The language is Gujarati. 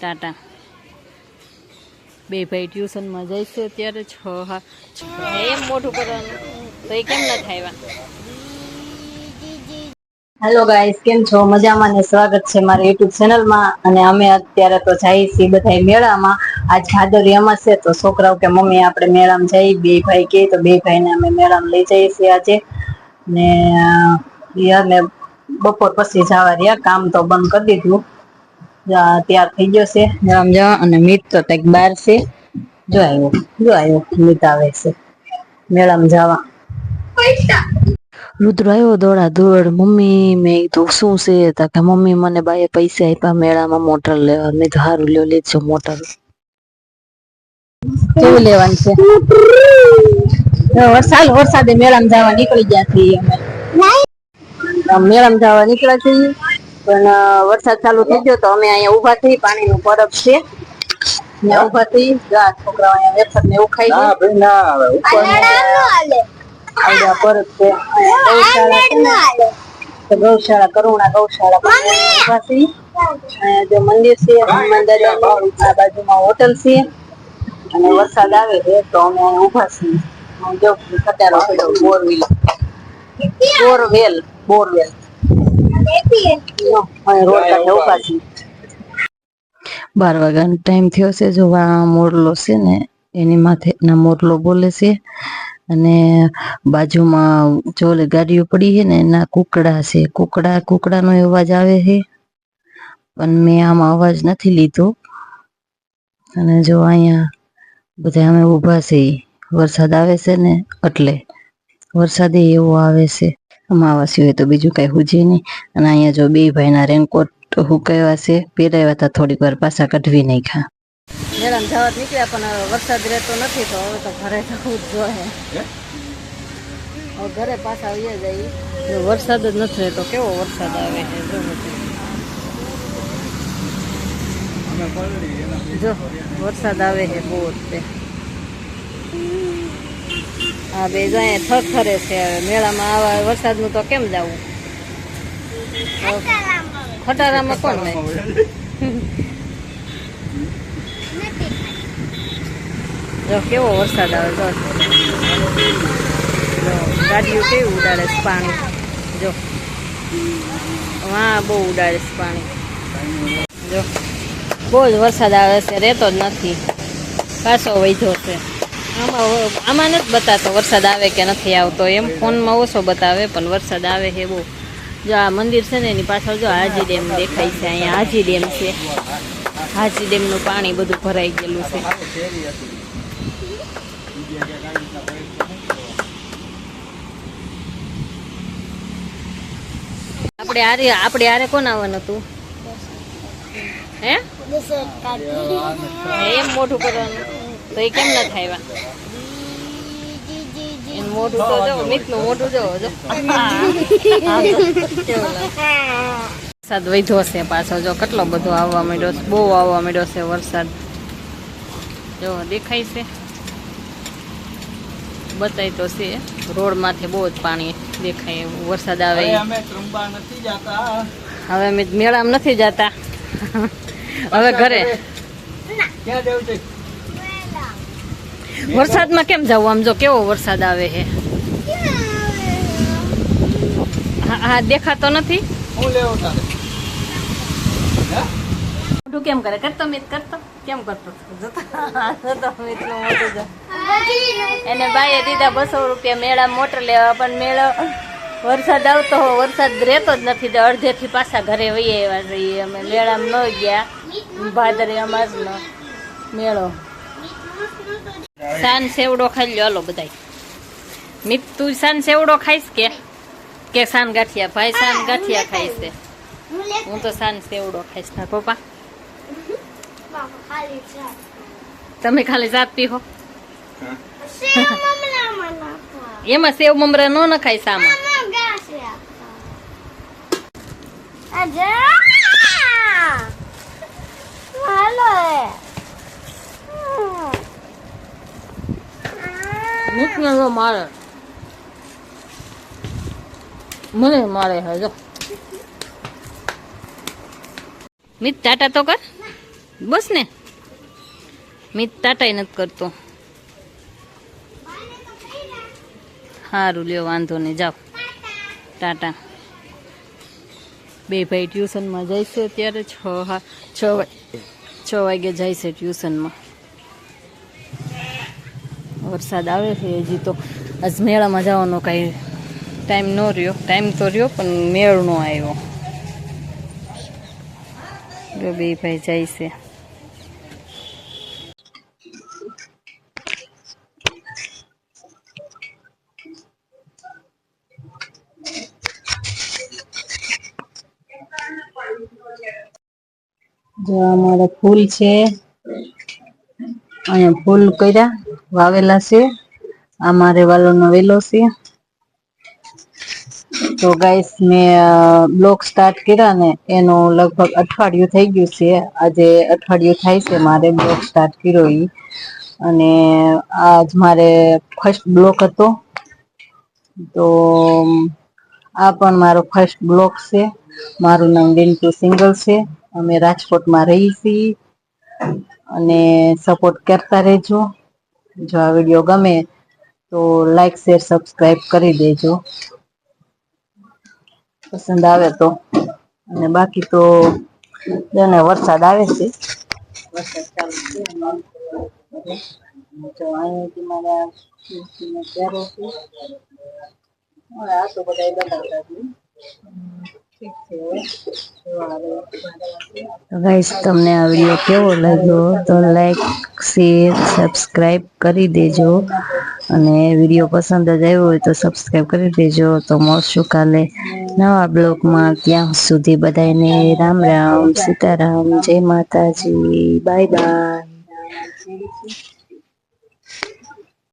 ટાટા બે ભાઈ ટ્યુશનમાં જાય છે અત્યારે એમ મોટું કરવાનું તો એ કેમ ના થાય? હેલો ગાઈસ, કેમ છો? મજામાં ને સ્વાગત છે મારી યુટ્યુબ ચેનલમાં. અને અમે અત્યારે તો જઈએ છીએ બધા મેળામાં. આજ ભાદરવી અમાસ છે તો છોકરાઓ કે મમ્મી આપણે મેળામાં જઈએ, બે ભાઈ કે તો બે ભાઈને અમે મેળામાં લઈ જઈએ છીએ આજે. ને યાને બપોર પછી જવા રહ્યા, કામ તો બંધ કરી દીધું. તૈયાર થઈ ગયો છે મેળામાં જવા. અને મીત તો કંઈક બહાર છે. જો આવ્યો મીત આવે છે મેળામાં જવા. રુદ્ર આવ્યો દોડા દોડ, મમ્મી મેં તો શું છે તા કે મમ્મી મને બાએ પૈસા આપ્યા મેળામાં મોટર લેવા. મેં તો હારું લ્યો લેજો મોટર. કેવું લેવાનું છે? વરસાદે મેળામાં જવા નીકળી ગયા છીએ અમે. મેળામાં જવા નીકળ્યા છીએ પણ વરસાદ ચાલુ થઈ ગયો તો અમે અહીંયા ઉભા થઈ. પાણીનું પરબ છે ત્યાં ઉભા થઈ. છોકરાઓ અહીંયા વેફર ને એવું ખાઈ ગયા. પરબ છે ગૌશાળા, કરુણા ગૌશાળા ઉભા છીએ. જો મંદિર છે હનુમાન દાદાનું, આ બાજુમાં હોટલ છે. અને વરસાદ આવે છે તો અમે ઉભા છીએ. જો ખટારો પડ્યો બોરવેલ. 12 વાગ્યાનો ટાઈમ થયો છે. જો આ મોરલો છે ને એની માથે ના મોરલો બોલે છે. અને બાજુમાં જો ગાડીઓ પડી છે ને એના કુકડા છે. કુકડાનો અવાજ આવે છે પણ મેં આમાં અવાજ નથી લીધો. અને જો અહીંયા બધા અમે ઊભા છે. વરસાદ આવે છે ને એટલે વરસાદે એવો આવે છે. અમાવા સિવાય તો બીજું કઈ હુજે નહીં. અને અહીંયા જો બે ભાઈના રેનકોટ હુકાવ્યા છે, પહેરાવ્યા હતા, થોડીક વાર પાછા કઢવી નાખ્યા. મેળામાં જવા નીકળ્યા પણ વરસાદ રહેતો નથી તો હવે તો ઘરે જવું જ જોઈએ. ઘરે પાછા આવીએ જઈએ. વરસાદ જ નથી રહેતો, કેવો વરસાદ આવે છે જો વરસાદ આવે છે બહુ જ. હા બે જો અહીંયા થરથરે છે. હવે મેળામાં આવા વરસાદનું તો કેમ જવું? ખટારામાં કોણ નહીં? જો કેવો વરસાદ આવે. જો ગાડીઓ કેવું ઉડાડે છે પાણી. જો હા બહુ ઉડાડે છે પાણી. જો બહુ જ વરસાદ આવે છે, રહેતો જ નથી, પાછો વૈધો છે. આમાં નથી બતાતો વરસાદ આવે કે નથી આવતો. એમ ફોનમાં ઓછો બતાવે પણ વરસાદ આવે છે બહુ. જો આ મંદિર છે ને એની પાછળ જો હાજી ડેમ દેખાય છે. અહીંયા હાજી ડેમ છે. હાજી ડેમનું પાણી બધું ભરાઈ ગયેલું છે. આપણે આરે કોણ આવવાનું હતું? હે એમ મોટું કરવાનું તો એ કેમ ના થાય? એનું મોઢું તો જો, મિતનું મોઢું જો. વરસાદ વધ્યો છે પાછો. જો કેટલો બધો આવવા માંડ્યો છે, બહુ આવવા માંડ્યો છે વરસાદ. જો દેખાય છે, બતાય તો છે. રોડ માથે બહુ જ પાણી દેખાય. વરસાદ આવે હવે અમે મેળામાં નથી જતા. હવે ઘરે. વરસાદમાં કેમ જવું? આમ જો કેવો વરસાદ આવે છે. હા દેખાતો નથી. મોટું કેમ કરે? કરતો મિત કરતો કેમ કરતો? એને બાઈએ દીધા 200 રૂપિયા મેળા મોટર લેવા. પણ મેળો વરસાદ આવતો હો, વરસાદ રહેતો જ નથી. અડધેથી પાછા ઘરે વહી આવ્યા જઈએ અમે. મેળામાં ન ગયા. ભાદરવી અમાસનો મેળો. સાન સેવડો ખાઈ લો હાલો બધાય. મિત તું સાન સેવડો ખાઈશ કે સાન ગાંઠિયા? ભાઈ સાન ગાંઠિયા ખાઈશ છે. હું તો સાન સેવડો ખાઈશ. ના પપ્પા તમે ખાલી સાત પીહો. એમાં સેવ મમરા નો નખાય સામાં. મારે મને મારે હે જો. મિત ટાટા તો કર. બસ ને મિત ટાટાય નથી કરતો. સારું લ્યો વાંધો નહીં, જાઓ ટાટા. બે ભાઈ ટ્યુશનમાં જાય છે અત્યારે. 6 વાગે જાય છે ટ્યુશનમાં. વરસાદ આવે છે હજી તો. આજ મેળામાં જવાનો કાંઈ ટાઈમ ન રહ્યો. ટાઈમ તો રહ્યો પણ મેળ ન આવ્યો. બે ભાઈ જાય છે. જો અમારે ફૂલ છે, અહીંયા ફૂલ કર્યા વાવેલા છે. અમારે વાલોનો વેલો છે. તો ગાઈસ મેં બ્લોગ સ્ટાર્ટ કર્યા ને એનું લગભગ અઠવાડિયું થઈ ગયું છે. આજે અઠવાડિયું થાય છે મારે બ્લોગ સ્ટાર્ટ કર્યો ઈ. અને આજ મારે ફર્સ્ટ બ્લોગ હતો. તો આ પણ મારો ફર્સ્ટ બ્લોગ છે. મારું નામ રિન્ટુ સિંગલ છે. અમે રાજકોટમાં રહી છીએ અને સપોર્ટ કરતા રહેજો. જો આ વિડીયો ગમે તો લાઈક શેર સબસ્ક્રાઈબ કરી દેજો, પસંદ આવે તો. અને બાકી તો એને વરસાદ આવે છે. વરસાદ ચાલુ છે. જો અહીંયાથી મારા ક્યારો છે. આ તો બધા બતાવતા જ ઠીક છે. તો ગાઈસ તમને આ વિડીયો કેવો લાગ્યો તો લાઈક શેર સબસ્ક્રાઈબ કરી દેજો. અને વિડીયો પસંદ જ આવ્યો હોય તો સબસ્ક્રાઈબ કરી દેજો. તો મળશું કાલે નવા બ્લોગમાં. ત્યાં સુધી બધાને રામ રામ, સીતારામ, જય માતાજી, બાય બાય.